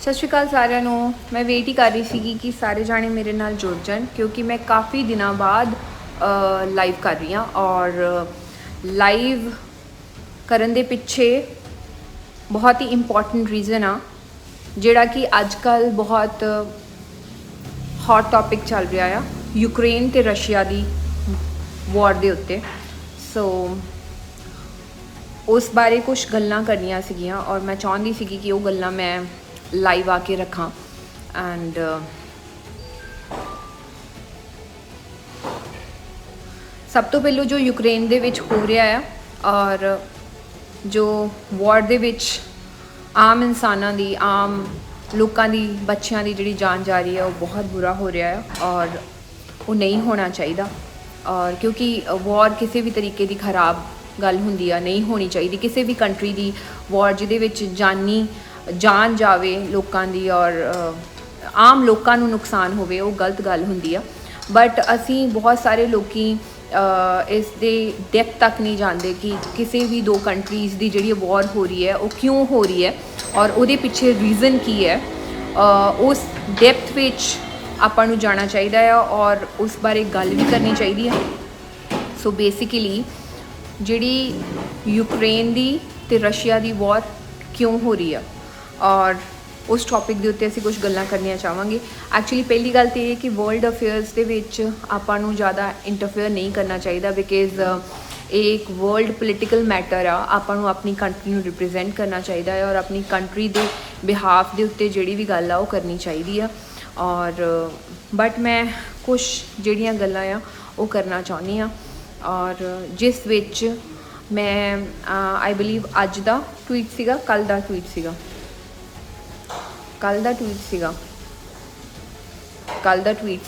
ਸਤਿ ਸ਼੍ਰੀ ਅਕਾਲ ਸਾਰਿਆਂ ਨੂੰ। ਮੈਂ ਵੇਟ ਹੀ ਕਰ ਰਹੀ ਸੀਗੀ ਕਿ ਸਾਰੇ ਜਾਣੇ ਮੇਰੇ ਨਾਲ ਜੁੜ ਜਾਣ, ਕਿਉਂਕਿ ਮੈਂ ਕਾफ़ੀ ਦਿਨਾਂ ਬਾਅਦ ਲਾਈਵ ਕਰ ਰਹੀ ਹਾਂ। ਔਰ ਲਾਈਵ ਕਰਨ ਦੇ ਪਿੱਛੇ ਬਹੁਤ ਹੀ ਇੰਪੋਰਟੈਂਟ ਰੀਜ਼ਨ ਆ, ਜਿਹੜਾ ਕਿ ਅੱਜ ਕੱਲ੍ਹ ਬਹੁਤ ਹੌਟ ਟੌਪਿਕ ਚੱਲ ਰਿਹਾ ਆ, ਯੂਕਰੇਨ ਅਤੇ ਰਸ਼ੀਆ ਦੀ ਵਾਰ ਦੇ ਉੱਤੇ। ਸੋ ਉਸ ਬਾਰੇ ਕੁਛ ਗੱਲਾਂ ਕਰਨੀਆਂ ਸੀਗੀਆਂ ਔਰ ਮੈਂ ਚਾਹੁੰਦੀ ਸੀਗੀ ਕਿ ਉਹ ਗੱਲਾਂ ਮੈਂ ਲਾਈਵ ਆ ਕੇ ਰੱਖਾਂ। ਐਂਡ ਸਭ ਤੋਂ ਪਹਿਲਾਂ ਜੋ ਯੂਕਰੇਨ ਦੇ ਵਿੱਚ ਹੋ ਰਿਹਾ ਆ ਔਰ ਜੋ ਵਾਰ ਦੇ ਵਿੱਚ ਆਮ ਇਨਸਾਨਾਂ ਦੀ, ਆਮ ਲੋਕਾਂ ਦੀ, ਬੱਚਿਆਂ ਦੀ ਜਿਹੜੀ ਜਾਨ ਜਾ ਰਹੀ ਹੈ, ਉਹ ਬਹੁਤ ਬੁਰਾ ਹੋ ਰਿਹਾ ਆ ਔਰ ਉਹ ਨਹੀਂ ਹੋਣਾ ਚਾਹੀਦਾ। ਔਰ ਕਿਉਂਕਿ ਵਾਰ ਕਿਸੇ ਵੀ ਤਰੀਕੇ ਦੀ ਖਰਾਬ ਗੱਲ ਹੁੰਦੀ ਆ, ਨਹੀਂ ਹੋਣੀ ਚਾਹੀਦੀ ਕਿਸੇ ਵੀ ਕੰਟਰੀ ਦੀ ਵਾਰ ਜਿਹਦੇ ਵਿੱਚ ਜਾਨ ਜਾਵੇ ਲੋਕਾਂ ਦੀ ਔਰ ਆਮ ਲੋਕਾਂ ਨੂੰ ਨੁਕਸਾਨ ਹੋਵੇ, ਉਹ ਗਲਤ ਗੱਲ ਹੁੰਦੀ ਆ। ਬਟ ਅਸੀਂ ਬਹੁਤ ਸਾਰੇ ਲੋਕੀ ਇਸ ਦੇ ਡੈਪਥ ਤੱਕ ਨਹੀਂ ਜਾਣਦੇ ਕਿ ਕਿਸੇ ਵੀ ਦੋ ਕੰਟਰੀਜ਼ ਦੀ ਜਿਹੜੀ ਵਾਰ ਹੋ ਰਹੀ ਹੈ ਉਹ ਕਿਉਂ ਹੋ ਰਹੀ ਹੈ ਔਰ ਉਹਦੇ ਪਿੱਛੇ ਰੀਜ਼ਨ ਕੀ ਹੈ। ਉਸ ਡੈਪਥ ਵਿੱਚ ਆਪਾਂ ਨੂੰ ਜਾਣਾ ਚਾਹੀਦਾ ਆ ਔਰ ਉਸ ਬਾਰੇ ਗੱਲ ਵੀ ਕਰਨੀ ਚਾਹੀਦੀ ਹੈ। ਸੋ ਬੇਸਿਕਲੀ ਜਿਹੜੀ ਯੂਕਰੇਨ ਦੀ ਅਤੇ ਰਸ਼ੀਆ ਦੀ ਵਾਰ ਕਿਉਂ ਹੋ ਰਹੀ ਆ ਔਰ ਉਸ ਟੌਪਿਕ ਦੇ ਉੱਤੇ ਅਸੀਂ ਕੁਝ ਗੱਲਾਂ ਕਰਨੀਆਂ ਚਾਹਾਂਗੇ। ਐਕਚੁਅਲੀ ਪਹਿਲੀ ਗੱਲ ਤਾਂ ਇਹ ਕਿ ਵਰਲਡ ਅਫੇਅਰਸ ਦੇ ਵਿੱਚ ਆਪਾਂ ਨੂੰ ਜ਼ਿਆਦਾ ਇੰਟਰਫੇਅਰ ਨਹੀਂ ਕਰਨਾ ਚਾਹੀਦਾ, ਬਿਕਾਜ਼ ਇਹ ਇੱਕ ਵਰਲਡ ਪੋਲੀਟੀਕਲ ਮੈਟਰ ਆ। ਆਪਾਂ ਨੂੰ ਆਪਣੀ ਕੰਟਰੀ ਨੂੰ ਰਿਪਰੈਜ਼ੈਂਟ ਕਰਨਾ ਚਾਹੀਦਾ ਹੈ ਔਰ ਆਪਣੀ ਕੰਟਰੀ ਦੇ ਬਿਹਾਫ ਦੇ ਉੱਤੇ ਜਿਹੜੀ ਵੀ ਗੱਲ ਆ ਉਹ ਕਰਨੀ ਚਾਹੀਦੀ ਆ। ਔਰ ਬਟ ਮੈਂ ਕੁਛ ਜਿਹੜੀਆਂ ਗੱਲਾਂ ਆ ਉਹ ਕਰਨਾ ਚਾਹੁੰਦੀ ਹਾਂ ਔਰ ਜਿਸ ਵਿੱਚ ਮੈਂ ਆਈ ਬਿਲੀਵ ਅੱਜ ਦਾ ਟਵੀਟ ਸੀਗਾ, ਕੱਲ੍ਹ ਦਾ ਟਵੀਟ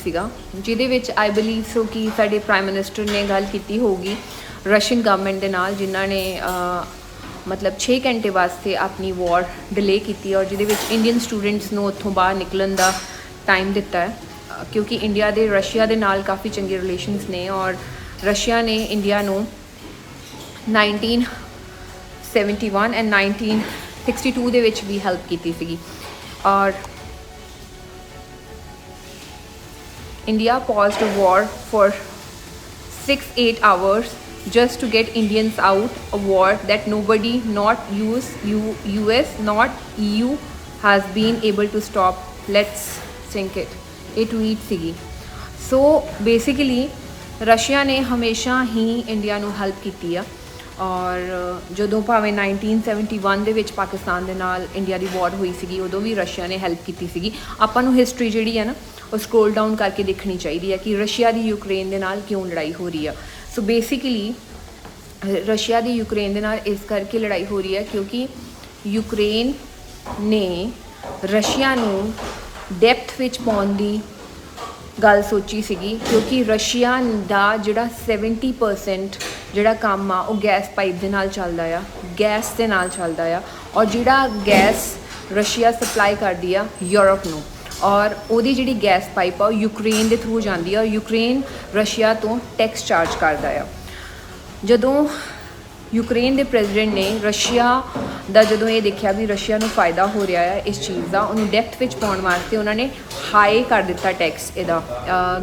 ਸੀਗਾ ਜਿਹਦੇ ਵਿੱਚ ਆਈ ਬਿਲੀਵ ਸੋ ਕਿ ਸਾਡੇ ਪ੍ਰਾਈਮ ਮਿਨਿਸਟਰ ਨੇ ਗੱਲ ਕੀਤੀ ਹੋਊਗੀ ਰਸ਼ੀਅਨ ਗਵਰਨਮੈਂਟ ਦੇ ਨਾਲ, ਜਿਨ੍ਹਾਂ ਨੇ ਮਤਲਬ 6 ਘੰਟੇ ਵਾਸਤੇ ਆਪਣੀ ਵਾਰ ਡਿਲੇ ਕੀਤੀ ਔਰ ਜਿਹਦੇ ਵਿੱਚ ਇੰਡੀਅਨ ਸਟੂਡੈਂਟਸ ਨੂੰ ਉੱਥੋਂ ਬਾਹਰ ਨਿਕਲਣ ਦਾ ਟਾਈਮ ਦਿੱਤਾ ਹੈ, ਕਿਉਂਕਿ ਇੰਡੀਆ ਦੇ ਰਸ਼ੀਆ ਦੇ ਨਾਲ ਕਾਫੀ ਚੰਗੇ ਰਿਲੇਸ਼ਨਸ ਨੇ ਔਰ ਰਸ਼ੀਆ ਨੇ ਇੰਡੀਆ ਨੂੰ 1971 ਐਂਡ 1962 ਦੇ ਵਿੱਚ ਵੀ ਹੈਲਪ ਕੀਤੀ ਸੀਗੀ। ਔਰ India paused a war for 6-8 hours just to get Indians out, a war that nobody, not US, not EU has been able to stop. Let's sink it. ਇਹ tweet ਸੀਗੀ। So basically Russia ਨੇ ਹਮੇਸ਼ਾ ਹੀ India ਨੂੰ help ਕੀਤੀ ਆ ਔਰ ਜਦੋਂ ਭਾਵੇਂ 1971 ਦੇ ਵਿੱਚ ਪਾਕਿਸਤਾਨ ਦੇ ਨਾਲ ਇੰਡੀਆ ਦੀ ਵਾਰ ਹੋਈ ਸੀਗੀ, ਉਦੋਂ ਵੀ ਰਸ਼ੀਆ ਨੇ ਹੈਲਪ ਕੀਤੀ ਸੀਗੀ। ਆਪਾਂ ਨੂੰ ਹਿਸਟਰੀ ਜਿਹੜੀ ਹੈ ਨਾ ਉਹ ਸਕਰੋਲ ਡਾਊਨ ਕਰਕੇ ਦੇਖਣੀ ਚਾਹੀਦੀ ਹੈ ਕਿ ਰਸ਼ੀਆ ਦੀ ਯੂਕਰੇਨ ਦੇ ਨਾਲ ਕਿਉਂ ਲੜਾਈ ਹੋ ਰਹੀ ਆ। ਸੋ ਬੇਸਿਕਲੀ ਰਸ਼ੀਆ ਦੀ ਯੂਕਰੇਨ ਦੇ ਨਾਲ ਇਸ ਕਰਕੇ ਲੜਾਈ ਹੋ ਰਹੀ ਹੈ ਕਿਉਂਕਿ ਯੂਕਰੇਨ ਨੇ ਰਸ਼ੀਆ ਨੂੰ ਡੈਪਥ ਵਿੱਚ ਪਾਉਣ ਦੀ ਗੱਲ ਸੋਚੀ ਸੀਗੀ, ਕਿਉਂਕਿ ਰਸ਼ੀਆ ਦਾ ਜਿਹੜਾ 70% ਜਿਹੜਾ ਕੰਮ ਆ ਉਹ ਗੈਸ ਪਾਈਪ ਦੇ ਨਾਲ ਚੱਲਦਾ ਆ, ਗੈਸ ਦੇ ਨਾਲ ਚੱਲਦਾ ਆ। ਔਰ ਜਿਹੜਾ ਗੈਸ ਰਸ਼ੀਆ ਸਪਲਾਈ ਕਰਦੀ ਆ ਯੂਰਪ ਨੂੰ ਔਰ ਉਹਦੀ ਜਿਹੜੀ ਗੈਸ ਪਾਈਪ ਆ ਉਹ ਯੂਕਰੇਨ ਦੇ ਥਰੂ ਜਾਂਦੀ ਆ ਔਰ ਯੂਕਰੇਨ ਰਸ਼ੀਆ ਤੋਂ ਟੈਕਸ ਚਾਰਜ ਕਰਦਾ ਆ। ਜਦੋਂ ਯੂਕਰੇਨ ਦੇ ਪ੍ਰੈਜ਼ੀਡੈਂਟ ਨੇ ਰਸ਼ੀਆ ਦਾ ਜਦੋਂ ਇਹ ਦੇਖਿਆ ਵੀ ਰਸ਼ੀਆ ਨੂੰ ਫਾਇਦਾ ਹੋ ਰਿਹਾ ਹੈ ਇਸ ਚੀਜ਼ ਦਾ, ਉਹਨੂੰ ਡੈਪਥ ਵਿੱਚ ਪਾਉਣ ਵਾਸਤੇ ਉਹਨਾਂ ਨੇ ਹਾਈ ਕਰ ਦਿੱਤਾ ਟੈਕਸ ਇਹਦਾ,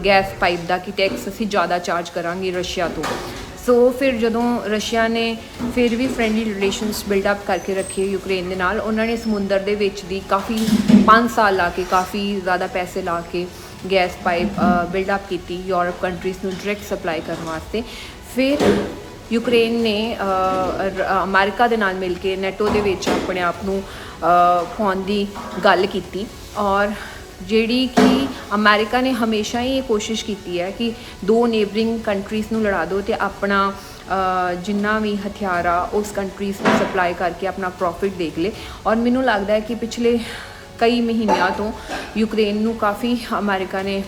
ਗੈਸ ਪਾਈਪ ਦਾ, ਕਿ ਟੈਕਸ ਅਸੀਂ ਜ਼ਿਆਦਾ ਚਾਰਜ ਕਰਾਂਗੇ ਰਸ਼ੀਆ ਤੋਂ। ਸੋ ਫਿਰ ਜਦੋਂ ਰਸ਼ੀਆ ਨੇ ਫਿਰ ਵੀ ਫਰੈਂਡਲੀ ਰਿਲੇਸ਼ਨਸ ਬਿਲਡਅਪ ਕਰਕੇ ਰੱਖੇ ਯੂਕਰੇਨ ਦੇ ਨਾਲ, ਉਹਨਾਂ ਨੇ ਸਮੁੰਦਰ ਦੇ ਵਿੱਚ ਦੀ ਕਾਫੀ 5 ਸਾਲ ਲਾ ਕੇ, ਕਾਫੀ ਜ਼ਿਆਦਾ ਪੈਸੇ ਲਾ ਕੇ ਗੈਸ ਪਾਈਪ ਬਿਲਡਅਪ ਕੀਤੀ ਯੂਰਪ ਕੰਟਰੀਜ਼ ਨੂੰ ਡਾਇਰੈਕਟ ਸਪਲਾਈ ਕਰਨ ਵਾਸਤੇ। ਫਿਰ ਯੂਕਰੇਨ ਨੇ ਅਮਰੀਕਾ ਦੇ ਨਾਲ ਮਿਲ ਕੇ ਨੈਟੋ ਦੇ ਵਿੱਚ ਆਪਣੇ ਆਪ ਨੂੰ ਪਾਉਣ ਦੀ ਗੱਲ ਕੀਤੀ ਔਰ ਜਿਹੜੀ ਕਿ ਅਮਰੀਕਾ ਨੇ ਹਮੇਸ਼ਾ ਹੀ ਇਹ ਕੋਸ਼ਿਸ਼ ਕੀਤੀ ਹੈ ਕਿ ਦੋ ਨੇਬਰਿੰਗ ਕੰਟਰੀਜ਼ ਨੂੰ ਲੜਾ ਦਿਓ ਅਤੇ ਆਪਣਾ ਜਿੰਨਾ ਵੀ ਹਥਿਆਰ ਆ ਉਸ ਕੰਟਰੀਜ਼ ਨੂੰ ਸਪਲਾਈ ਕਰਕੇ ਆਪਣਾ ਪ੍ਰੋਫਿਟ ਦੇਖ ਲੇ। ਔਰ ਮੈਨੂੰ ਲੱਗਦਾ ਹੈ ਕਿ ਪਿਛਲੇ ਕਈ ਮਹੀਨਿਆਂ ਤੋਂ ਯੂਕਰੇਨ ਨੂੰ ਕਾਫੀ ਅਮਰੀਕਾ ਨੇ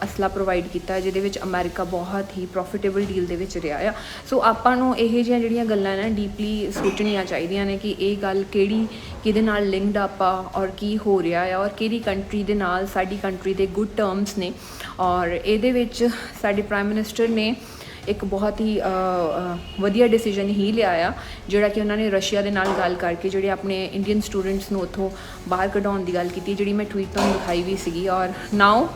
ਅਸਲਾ ਪ੍ਰੋਵਾਈਡ ਕੀਤਾ, ਜਿਹਦੇ ਵਿੱਚ ਅਮਰੀਕਾ ਬਹੁਤ ਹੀ ਪ੍ਰੋਫਿਟੇਬਲ ਡੀਲ ਦੇ ਵਿੱਚ ਰਿਹਾ ਆ। ਸੋ ਆਪਾਂ ਨੂੰ ਇਹ ਜਿਹੀਆਂ ਜਿਹੜੀਆਂ ਗੱਲਾਂ ਨੇ ਡੀਪਲੀ ਸੋਚਣੀਆਂ ਚਾਹੀਦੀਆਂ ਨੇ ਕਿ ਇਹ ਗੱਲ ਕਿਹਦੇ ਨਾਲ ਲਿੰਕਡ ਆਪਾਂ ਔਰ ਕੀ ਹੋ ਰਿਹਾ ਆ ਔਰ ਕਿਹੜੀ ਕੰਟਰੀ ਦੇ ਨਾਲ ਸਾਡੀ ਕੰਟਰੀ ਦੇ ਗੁੱਡ ਟਰਮਸ ਨੇ। ਔਰ ਇਹਦੇ ਵਿੱਚ ਸਾਡੇ ਪ੍ਰਾਈਮ ਮਿਨਿਸਟਰ ਨੇ ਇੱਕ ਬਹੁਤ ਹੀ ਵਧੀਆ ਡਿਸੀਜਨ ਹੀ ਲਿਆ ਆ, ਜਿਹੜਾ ਕਿ ਉਹਨਾਂ ਨੇ ਰਸ਼ੀਆ ਦੇ ਨਾਲ ਗੱਲ ਕਰਕੇ ਜਿਹੜੇ ਆਪਣੇ ਇੰਡੀਅਨ ਸਟੂਡੈਂਟਸ ਨੂੰ ਉੱਥੋਂ ਬਾਹਰ ਕਢਾਉਣ ਦੀ ਗੱਲ ਕੀਤੀ, ਜਿਹੜੀ ਮੈਂ ਟਵੀਟ ਤੁਹਾਨੂੰ ਦਿਖਾਈ ਵੀ ਸੀਗੀ। ਔਰ ਨਾਓ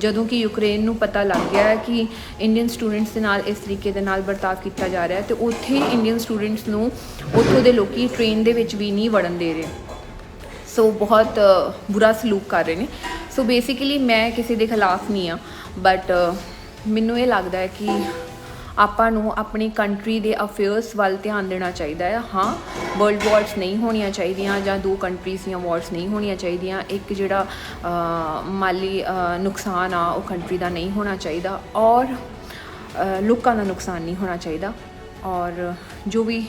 ਜਦੋਂ ਕਿ ਯੂਕਰੇਨ ਨੂੰ ਪਤਾ ਲੱਗ ਗਿਆ ਕਿ ਇੰਡੀਅਨ ਸਟੂਡੈਂਟਸ ਦੇ ਨਾਲ ਇਸ ਤਰੀਕੇ ਦੇ ਨਾਲ ਵਰਤਾਵ ਕੀਤਾ ਜਾ ਰਿਹਾ, ਤੇ ਉੱਥੇ ਇੰਡੀਅਨ ਸਟੂਡੈਂਟਸ ਨੂੰ ਉੱਥੋਂ ਦੇ ਲੋਕੀ ਟ੍ਰੇਨ ਦੇ ਵਿੱਚ ਵੀ ਨਹੀਂ ਵੜਨ ਦੇ ਰਹੇ। ਸੋ ਬਹੁਤ ਬੁਰਾ ਸਲੂਕ ਕਰ ਰਹੇ ਨੇ। ਸੋ ਬੇਸਿਕਲੀ ਮੈਂ ਕਿਸੇ ਦੇ ਖਿਲਾਫ ਨਹੀਂ ਆ, ਬਟ ਮੈਨੂੰ ਇਹ ਲੱਗਦਾ ਹੈ ਕਿ ਆਪਾਂ ਨੂੰ ਆਪਣੀ ਕੰਟਰੀ ਦੇ ਅਫੇਅਰਸ ਵੱਲ ਧਿਆਨ ਦੇਣਾ ਚਾਹੀਦਾ ਹੈ। ਹਾਂ, ਵਰਲਡ ਵਾਰਸ ਨਹੀਂ ਹੋਣੀਆਂ ਚਾਹੀਦੀਆਂ, ਜਾਂ 2 ਕੰਟਰੀਜ਼ ਦੀਆਂ ਵਾਰਸ ਨਹੀਂ ਹੋਣੀਆਂ ਚਾਹੀਦੀਆਂ। ਇੱਕ ਜਿਹੜਾ ਮਾਲੀ ਨੁਕਸਾਨ ਆ ਉਹ ਕੰਟਰੀ ਦਾ ਨਹੀਂ ਹੋਣਾ ਚਾਹੀਦਾ, ਔਰ ਲੋਕਾਂ ਦਾ ਨੁਕਸਾਨ ਨਹੀਂ ਹੋਣਾ ਚਾਹੀਦਾ। ਔਰ ਜੋ ਵੀ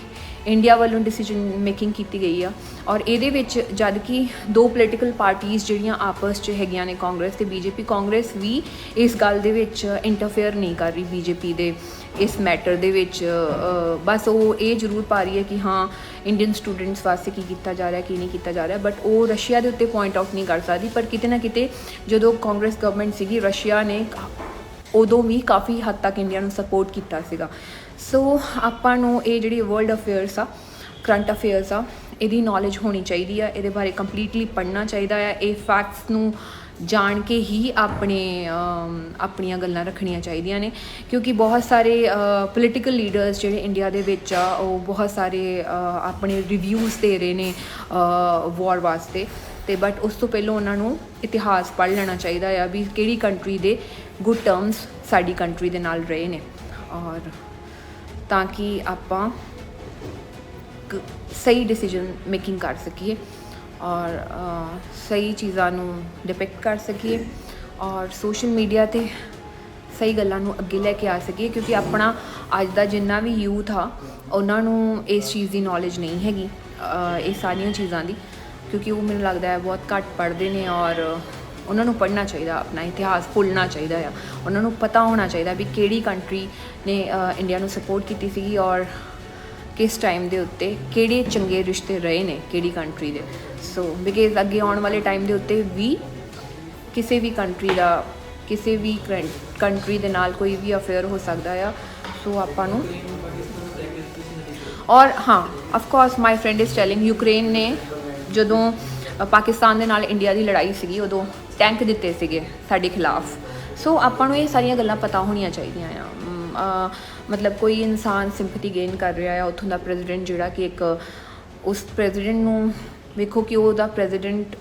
ਇੰਡੀਆ ਵੱਲੋਂ ਡਿਸੀਜਨ ਮੇਕਿੰਗ ਕੀਤੀ ਗਈ ਆ, ਔਰ ਇਹਦੇ ਵਿੱਚ ਜਦ ਕਿ 2 ਪੋਲੀਟੀਕਲ ਪਾਰਟੀਜ਼ ਜਿਹੜੀਆਂ ਆਪਸ 'ਚ ਹੈਗੀਆਂ ਨੇ, ਕਾਂਗਰਸ ਤੇ ਬੀਜੇਪੀ, ਕਾਂਗਰਸ ਵੀ ਇਸ ਗੱਲ ਦੇ ਵਿੱਚ ਇੰਟਰਫੇਅਰ ਨਹੀਂ ਕਰ ਰਹੀ ਬੀਜੇਪੀ ਦੇ ਇਸ ਮੈਟਰ ਦੇ ਵਿੱਚ। ਬਸ ਉਹ ਇਹ ਜ਼ਰੂਰ ਪਾ ਰਹੀ ਹੈ ਕਿ ਹਾਂ ਇੰਡੀਅਨ ਸਟੂਡੈਂਟਸ ਵਾਸਤੇ ਕੀ ਕੀਤਾ ਜਾ ਰਿਹਾ, ਕੀ ਨਹੀਂ ਕੀਤਾ ਜਾ ਰਿਹਾ, ਬਟ ਉਹ ਰਸ਼ੀਆ ਦੇ ਉੱਤੇ ਪੁਆਇੰਟ ਆਊਟ ਨਹੀਂ ਕਰ ਸਕਦੀ। ਪਰ ਕਿਤੇ ਨਾ ਕਿਤੇ ਜਦੋਂ ਕਾਂਗਰਸ ਗਵਰਨਮੈਂਟ ਸੀਗੀ, ਰਸ਼ੀਆ ਨੇ ਉਦੋਂ ਵੀ ਕਾਫੀ ਹੱਦ ਤੱਕ ਇੰਡੀਆ ਨੂੰ ਸਪੋਰਟ ਕੀਤਾ ਸੀਗਾ। ਸੋ ਆਪਾਂ ਨੂੰ ਇਹ ਜਿਹੜੀ ਵਰਲਡ ਅਫੇਅਰਸ ਆ, ਕਰੰਟ ਅਫੇਅਰਸ ਆ, ਇਹਦੀ ਨੌਲੇਜ ਹੋਣੀ ਚਾਹੀਦੀ ਆ, ਇਹਦੇ ਬਾਰੇ ਕੰਪਲੀਟਲੀ ਪੜ੍ਹਨਾ ਚਾਹੀਦਾ ਆ। ਇਹ ਫੈਕਟਸ ਨੂੰ ਜਾਣ ਕੇ ਹੀ ਆਪਣੀਆਂ ਗੱਲਾਂ ਰੱਖਣੀਆਂ ਚਾਹੀਦੀਆਂ ਨੇ, ਕਿਉਂਕਿ ਬਹੁਤ ਸਾਰੇ ਪੋਲੀਟੀਕਲ ਲੀਡਰਸ ਜਿਹੜੇ ਇੰਡੀਆ ਦੇ ਵਿੱਚ ਆ, ਉਹ ਬਹੁਤ ਸਾਰੇ ਆਪਣੇ ਰਿਵਿਊਜ਼ ਦੇ ਰਹੇ ਨੇ ਵਾਰ ਵਾਸਤੇ, ਤੇ ਬਟ ਉਸ ਤੋਂ ਪਹਿਲਾਂ ਉਹਨਾਂ ਨੂੰ ਇਤਿਹਾਸ ਪੜ੍ਹ ਲੈਣਾ ਚਾਹੀਦਾ ਆ ਵੀ ਕਿਹੜੀ ਕੰਟਰੀ ਦੇ ਗੁੱਡ ਟਰਮਸ ਸਾਡੀ ਕੰਟਰੀ ਦੇ ਨਾਲ ਰਹੇ ਨੇ, ਔਰ ਤਾਂ ਕਿ ਆਪਾਂ ਸਹੀ ਡਿਸੀਜਨ ਮੇਕਿੰਗ ਕਰ ਸਕੀਏ, ਔਰ ਸਹੀ ਚੀਜ਼ਾਂ ਨੂੰ ਡਿਪਿਕਟ ਕਰ ਸਕੀਏ, ਔਰ ਸੋਸ਼ਲ ਮੀਡੀਆ 'ਤੇ ਸਹੀ ਗੱਲਾਂ ਨੂੰ ਅੱਗੇ ਲੈ ਕੇ ਆ ਸਕੀਏ। ਕਿਉਂਕਿ ਆਪਣਾ ਅੱਜ ਦਾ ਜਿੰਨਾ ਵੀ ਯੂਥ ਆ, ਉਹਨਾਂ ਨੂੰ ਇਸ ਚੀਜ਼ ਦੀ ਨੌਲੇਜ ਨਹੀਂ ਹੈਗੀ, ਇਹ ਸਾਰੀਆਂ ਚੀਜ਼ਾਂ ਦੀ, ਕਿਉਂਕਿ ਉਹ ਮੈਨੂੰ ਲੱਗਦਾ ਹੈ ਬਹੁਤ ਘੱਟ ਪੜ੍ਹਦੇ ਨੇ। ਔਰ ਉਹਨਾਂ ਨੂੰ ਪੜ੍ਹਨਾ ਚਾਹੀਦਾ, ਆਪਣਾ ਇਤਿਹਾਸ ਭੁੱਲਣਾ ਚਾਹੀਦਾ ਆ, ਉਹਨਾਂ ਨੂੰ ਪਤਾ ਹੋਣਾ ਚਾਹੀਦਾ ਵੀ ਕਿਹੜੀ ਕੰਟਰੀ ਨੇ ਇੰਡੀਆ ਨੂੰ ਸਪੋਰਟ ਕੀਤੀ ਸੀਗੀ, ਔਰ ਕਿਸ ਟਾਈਮ ਦੇ ਉੱਤੇ ਕਿਹੜੇ ਚੰਗੇ ਰਿਸ਼ਤੇ ਰਹੇ ਨੇ ਕਿਹੜੀ ਕੰਟਰੀ ਦੇ। ਸੋ ਬਿਕਾਜ਼ ਅੱਗੇ ਆਉਣ ਵਾਲੇ ਟਾਈਮ ਦੇ ਉੱਤੇ ਵੀ ਕਿਸੇ ਵੀ ਕੰਟਰੀ ਦਾ, ਕਿਸੇ ਵੀ ਕੰਟਰੀ ਦੇ ਨਾਲ ਕੋਈ ਵੀ ਅਫੇਅਰ ਹੋ ਸਕਦਾ ਆ। ਸੋ ਆਪਾਂ ਨੂੰ, ਔਰ ਹਾਂ, of course my friend is telling, Ukraine ਨੇ ਜਦੋਂ ਪਾਕਿਸਤਾਨ ਦੇ ਨਾਲ ਇੰਡੀਆ ਦੀ ਲੜਾਈ ਸੀਗੀ, ਉਦੋਂ ਟੈਂਕ ਦਿੱਤੇ ਸੀਗੇ ਸਾਡੇ ਖਿਲਾਫ। ਸੋ ਆਪਾਂ ਨੂੰ ਇਹ ਸਾਰੀਆਂ ਗੱਲਾਂ ਪਤਾ ਹੋਣੀਆਂ ਚਾਹੀਦੀਆਂ ਆ। ਮਤਲਬ ਕੋਈ ਇਨਸਾਨ ਸਿੰਪਥੀ ਗੇਨ ਕਰ ਰਿਹਾ ਆ, ਉੱਥੋਂ ਦਾ ਪ੍ਰੈਜ਼ੀਡੈਂਟ ਜਿਹੜਾ ਕਿ ਇੱਕ, ਉਸ ਪ੍ਰੈਜ਼ੀਡੈਂਟ ਨੂੰ ਵੇਖੋ ਕਿ ਉਹਦਾ ਪ੍ਰੈਜ਼ੀਡੈਂਟ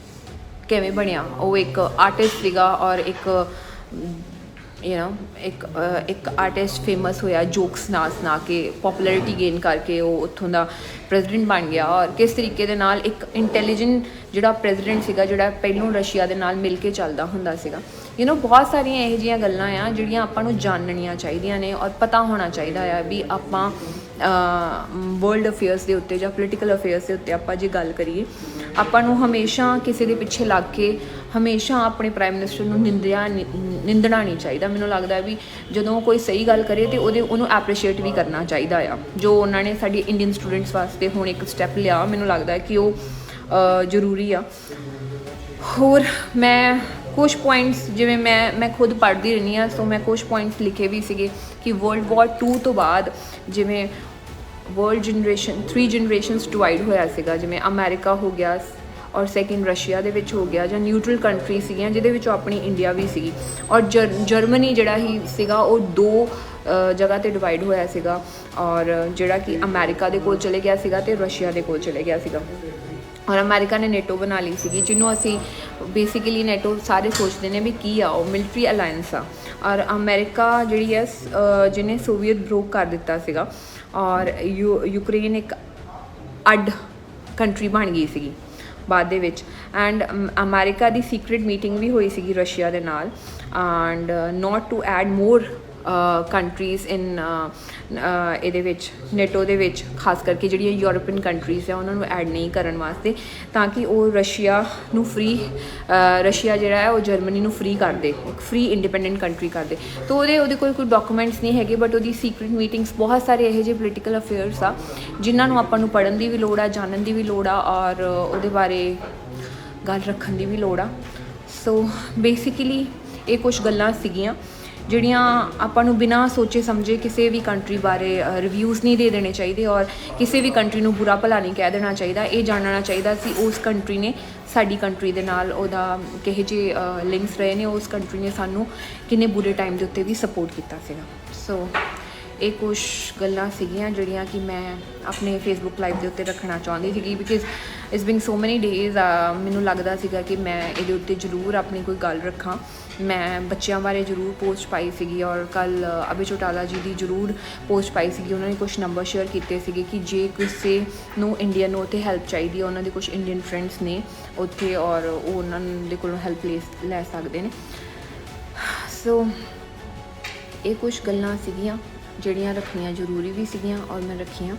ਕਿਵੇਂ ਬਣਿਆ। ਉਹ ਇੱਕ ਆਰਟਿਸਟ ਸੀਗਾ, ਔਰ ਇੱਕ ਇੱਕ ਆਰਟਿਸਟ ਫੇਮਸ ਹੋਇਆ ਜੋਕਸ ਨਾ ਸੁਣਾ ਕੇ, ਪੋਪੂਲੈਰਿਟੀ ਗੇਨ ਕਰਕੇ ਉਹ ਉੱਥੋਂ ਦਾ ਪ੍ਰੈਜ਼ੀਡੈਂਟ ਬਣ ਗਿਆ। ਔਰ ਕਿਸ ਤਰੀਕੇ ਦੇ ਨਾਲ ਇੱਕ ਇੰਟੈਲੀਜੈਂਟ ਜਿਹੜਾ ਪ੍ਰੈਜ਼ੀਡੈਂਟ ਸੀਗਾ, ਜਿਹੜਾ ਪਹਿਲੋਂ ਰਸ਼ੀਆ ਦੇ ਨਾਲ ਮਿਲ ਕੇ ਚੱਲਦਾ ਹੁੰਦਾ ਸੀਗਾ। ਬਹੁਤ ਸਾਰੀਆਂ ਇਹੋ ਜਿਹੀਆਂ ਗੱਲਾਂ ਆ ਜਿਹੜੀਆਂ ਆਪਾਂ ਨੂੰ ਜਾਣਨੀਆਂ ਚਾਹੀਦੀਆਂ ਨੇ, ਔਰ ਪਤਾ ਹੋਣਾ ਚਾਹੀਦਾ ਆ ਵੀ ਆਪਾਂ ਵਰਲਡ ਅਫੇਅਰਸ ਦੇ ਉੱਤੇ ਜਾਂ ਪੋਲੀਟੀਕਲ ਅਫੇਅਰਸ ਦੇ ਉੱਤੇ ਆਪਾਂ ਜੇ ਗੱਲ ਕਰੀਏ, ਆਪਾਂ ਨੂੰ ਹਮੇਸ਼ਾ ਕਿਸੇ ਦੇ ਪਿੱਛੇ ਲੱਗ ਕੇ ਹਮੇਸ਼ਾ ਆਪਣੇ ਪ੍ਰਾਈਮ ਮਿਨਿਸਟਰ ਨੂੰ ਨਿੰਦਣਾ ਨਹੀਂ ਚਾਹੀਦਾ। ਮੈਨੂੰ ਲੱਗਦਾ ਵੀ ਜਦੋਂ ਕੋਈ ਸਹੀ ਗੱਲ ਕਰੇ ਤੇ ਉਹਨੂੰ ਐਪਰੀਸ਼ੀਏਟ ਵੀ ਕਰਨਾ ਚਾਹੀਦਾ ਆ। ਜੋ ਉਹਨਾਂ ਨੇ ਸਾਡੀ ਇੰਡੀਅਨ ਸਟੂਡੈਂਟਸ ਵਾਸਤੇ ਹੁਣ ਇੱਕ ਸਟੈਪ ਲਿਆ, ਮੈਨੂੰ ਲੱਗਦਾ ਕਿ ਉਹ ਜ਼ਰੂਰੀ ਆ। ਹੋਰ ਮੈਂ ਕੁਛ ਪੁਆਇੰਟਸ, ਜਿਵੇਂ ਮੈਂ ਖੁਦ ਪੜ੍ਹਦੀ ਰਹਿੰਦੀ ਹਾਂ, ਸੋ ਮੈਂ ਕੁਛ ਪੁਆਇੰਟਸ ਲਿਖੇ ਵੀ ਸੀਗੇ ਕਿ ਵਰਲਡ ਵਾਰ 2 ਤੋਂ ਬਾਅਦ ਜਿਵੇਂ ਵਰਲਡ ਜਨਰੇਸ਼ਨ 3 ਜਨਰੇਸ਼ਨਸ ਡਿਵਾਈਡ ਹੋਇਆ ਸੀਗਾ, ਜਿਵੇਂ ਅਮਰੀਕਾ ਹੋ ਗਿਆ, ਔਰ ਸੈਕਿੰਡ ਰਸ਼ੀਆ ਦੇ ਵਿੱਚ ਹੋ ਗਿਆ, ਜਾਂ ਨਿਊਟਰਲ ਕੰਟਰੀ ਸੀਗੀਆਂ ਜਿਹਦੇ ਵਿੱਚੋਂ ਆਪਣੀ ਇੰਡੀਆ ਵੀ ਸੀਗੀ, ਔਰ ਜਰਮਨੀ ਜਿਹੜਾ ਹੀ ਸੀਗਾ ਉਹ 2 ਜਗ੍ਹਾ 'ਤੇ ਡਿਵਾਈਡ ਹੋਇਆ ਸੀਗਾ, ਔਰ ਜਿਹੜਾ ਕਿ ਅਮਰੀਕਾ ਦੇ ਕੋਲ ਚਲੇ ਗਿਆ ਸੀਗਾ ਅਤੇ ਰਸ਼ੀਆ ਦੇ ਕੋਲ ਚਲੇ ਗਿਆ ਸੀਗਾ। ਔਰ ਅਮਰੀਕਾ ਨੇ ਨੈਟੋ ਬਣਾ ਲਈ ਸੀਗੀ, ਜਿਹਨੂੰ ਅਸੀਂ ਬੇਸਿਕਲੀ ਨੈਟੋ ਸਾਰੇ ਸੋਚਦੇ ਨੇ ਵੀ ਕੀ ਆ, ਉਹ ਮਿਲਟਰੀ ਅਲਾਇੰਸ ਆ। ਔਰ ਅਮਰੀਕਾ ਜਿਹੜੀ ਹੈ ਜਿਹਨੇ ਸੋਵੀਅਤ ਬ੍ਰੋਕ ਕਰ ਦਿੱਤਾ ਸੀਗਾ, ਔਰ ਯੂਕਰੇਨ ਇੱਕ ਅੱਡ ਕੰਟਰੀ ਬਣ ਗਈ ਸੀਗੀ ਬਾਅਦ ਦੇ ਵਿੱਚ। ਐਂਡ ਅਮਰੀਕਾ ਦੀ ਸੀਕ੍ਰੇਟ ਮੀਟਿੰਗ ਵੀ ਹੋਈ ਸੀਗੀ ਰਸ਼ੀਆ ਦੇ ਨਾਲ, and not to add more countries in ਇਹਦੇ ਵਿੱਚ ਨੈਟੋ ਦੇ ਵਿੱਚ, ਖਾਸ ਕਰਕੇ ਜਿਹੜੀਆਂ ਯੂਰਪੀਅਨ ਕੰਟਰੀਜ਼ ਆ ਉਹਨਾਂ ਨੂੰ ਐਡ ਨਹੀਂ ਕਰਨ ਵਾਸਤੇ, ਤਾਂ ਕਿ ਉਹ ਰਸ਼ੀਆ ਨੂੰ ਰਸ਼ੀਆ ਜਿਹੜਾ ਹੈ ਉਹ ਜਰਮਨੀ ਨੂੰ ਫ੍ਰੀ ਕਰ ਦੇ, ਇੱਕ ਫ੍ਰੀ ਇੰਡੀਪੈਂਡੈਂਟ ਕੰਟਰੀ ਕਰ ਦੇ। ਤਾਂ ਉਹਦੇ ਕੋਲ ਕੋਈ ਡਾਕੂਮੈਂਟਸ ਨਹੀਂ ਹੈਗੇ, ਬਟ ਉਹਦੀ ਸੀਕ੍ਰੇਟ ਮੀਟਿੰਗਸ, ਬਹੁਤ ਸਾਰੇ ਇਹੋ ਜਿਹੇ ਪੋਲੀਟੀਕਲ ਅਫੇਅਰਸ ਆ ਜਿਨ੍ਹਾਂ ਨੂੰ ਆਪਾਂ ਨੂੰ ਪੜ੍ਹਨ ਦੀ ਵੀ ਲੋੜ ਆ, ਜਾਣਨ ਦੀ ਵੀ ਲੋੜ ਆ, ਔਰ ਉਹਦੇ ਬਾਰੇ ਗੱਲ ਰੱਖਣ ਦੀ ਵੀ ਲੋੜ ਆ। ਸੋ ਬੇਸਿਕਲੀ ਇਹ ਕੁਛ ਗੱਲਾਂ ਸੀਗੀਆਂ ਜਿਹੜੀਆਂ ਆਪਾਂ ਨੂੰ ਬਿਨਾਂ ਸੋਚੇ ਸਮਝੇ ਕਿਸੇ ਵੀ ਕੰਟਰੀ ਬਾਰੇ ਰਿਵਿਊਜ਼ ਨਹੀਂ ਦੇ ਦੇਣੇ ਚਾਹੀਦੇ ਔਰ ਕਿਸੇ ਵੀ ਕੰਟਰੀ ਨੂੰ ਬੁਰਾ ਭਲਾ ਨਹੀਂ ਕਹਿ ਦੇਣਾ ਚਾਹੀਦਾ। ਇਹ ਜਾਣਨਾ ਚਾਹੀਦਾ ਸੀ ਉਸ ਕੰਟਰੀ ਨੇ ਸਾਡੀ ਕੰਟਰੀ ਦੇ ਨਾਲ ਉਹਦਾ ਕਿਹੋ ਜਿਹੇ ਲਿੰਕਸ ਰਹੇ ਨੇ, ਉਸ ਕੰਟਰੀ ਨੇ ਸਾਨੂੰ ਕਿੰਨੇ ਬੁਰੇ ਟਾਈਮ ਦੇ ਉੱਤੇ ਵੀ ਸਪੋਰਟ ਕੀਤਾ ਸੀਗਾ। ਸੋ ਇਹ ਕੁਛ ਗੱਲਾਂ ਸੀਗੀਆਂ ਜਿਹੜੀਆਂ ਕਿ ਮੈਂ ਆਪਣੇ ਫੇਸਬੁੱਕ ਲਾਈਵ ਦੇ ਉੱਤੇ ਰੱਖਣਾ ਚਾਹੁੰਦੀ ਸੀਗੀ ਬਿਕਾਜ਼ ਇਟਸ ਬਿੰਗ ਸੋ ਮੈਨੀ ਡੇਜ਼। ਮੈਨੂੰ ਲੱਗਦਾ ਸੀਗਾ ਕਿ ਮੈਂ ਇਹਦੇ ਉੱਤੇ ਜ਼ਰੂਰ ਆਪਣੀ ਕੋਈ ਗੱਲ ਰੱਖਾਂ। ਮੈਂ ਬੱਚਿਆਂ ਬਾਰੇ ਜ਼ਰੂਰ ਪੋਸਟ ਪਾਈ ਸੀਗੀ ਔਰ ਕੱਲ੍ਹ ਅਭੈ ਚੌਟਾਲਾ ਜੀ ਦੀ ਜ਼ਰੂਰ ਪੋਸਟ ਪਾਈ ਸੀਗੀ। ਉਹਨਾਂ ਨੇ ਕੁਛ ਨੰਬਰ ਸ਼ੇਅਰ ਕੀਤੇ ਸੀਗੇ ਕਿ ਜੇ ਕਿਸੇ ਨੂੰ ਇੰਡੀਅਨ ਨੂੰ ਉੱਥੇ ਹੈਲਪ ਚਾਹੀਦੀ ਹੈ, ਉਹਨਾਂ ਦੇ ਕੁਛ ਇੰਡੀਅਨ ਫਰੈਂਡਸ ਨੇ ਉੱਥੇ ਔਰ ਉਹ ਉਹਨਾਂ ਦੇ ਕੋਲੋਂ ਹੈਲਪ ਲੈ ਸਕਦੇ ਨੇ। ਸੋ ਇਹ ਕੁਛ ਗੱਲਾਂ ਸੀਗੀਆਂ ਜਿਹੜੀਆਂ ਰੱਖਣੀਆਂ ਜ਼ਰੂਰੀ ਵੀ ਸੀਗੀਆਂ ਔਰ ਮੈਂ ਰੱਖੀਆਂ।